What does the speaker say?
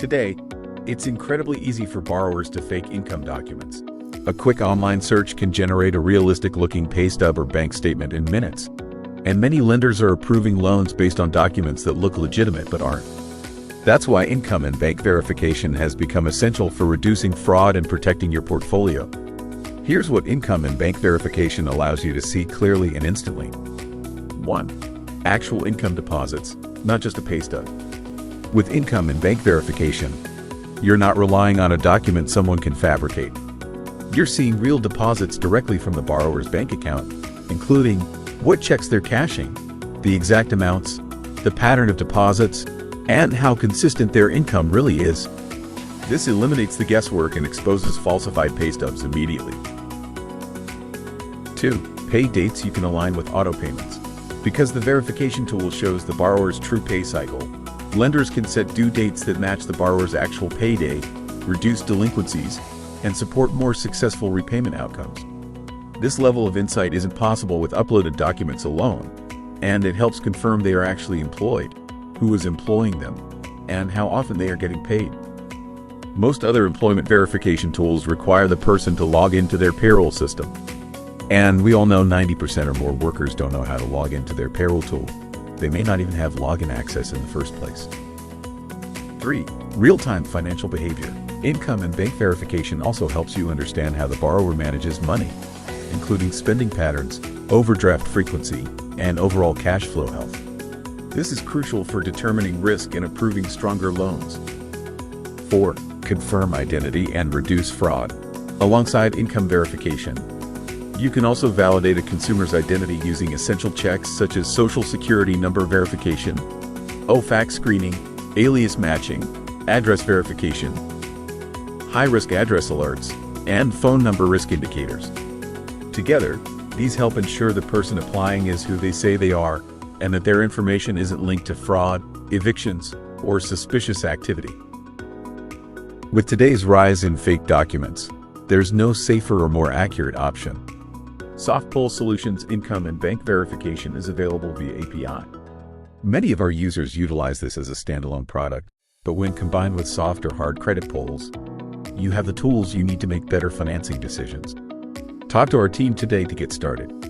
Today, it's incredibly easy for borrowers to fake income documents. A quick online search can generate a realistic-looking pay stub or bank statement in minutes. And many lenders are approving loans based on documents that look legitimate but aren't. That's why income and bank verification has become essential for reducing fraud and protecting your portfolio. Here's what income and bank verification allows you to see clearly and instantly. 1. Actual income deposits, not just a pay stub. With income and bank verification, you're not relying on a document someone can fabricate. You're seeing real deposits directly from the borrower's bank account, including what checks they're cashing, the exact amounts, the pattern of deposits, and how consistent their income really is. This eliminates the guesswork and exposes falsified pay stubs immediately. 2. Pay dates you can align with auto payments. Because the verification tool shows the borrower's true pay cycle, lenders can set due dates that match the borrower's actual payday, reduce delinquencies, and support more successful repayment outcomes. This level of insight isn't possible with uploaded documents alone, and it helps confirm they are actually employed, who is employing them, and how often they are getting paid. Most other employment verification tools require the person to log into their payroll system. And we all know 90% or more workers don't know how to log into their payroll tool. They may not even have login access in the first place. 3. Real-time financial behavior. Income and bank verification also helps you understand how the borrower manages money, including spending patterns, overdraft frequency, and overall cash flow health. This is crucial for determining risk and approving stronger loans. 4. Confirm identity and reduce fraud. Alongside income verification, you can also validate a consumer's identity using essential checks such as social security number verification, OFAC screening, alias matching, address verification, high-risk address alerts, and phone number risk indicators. Together, these help ensure the person applying is who they say they are, and that their information isn't linked to fraud, evictions, or suspicious activity. With today's rise in fake documents, there's no safer or more accurate option. Soft Pull Solutions Income and Bank Verification is available via API. Many of our users utilize this as a standalone product, but when combined with soft or hard credit pulls, you have the tools you need to make better financing decisions. Talk to our team today to get started.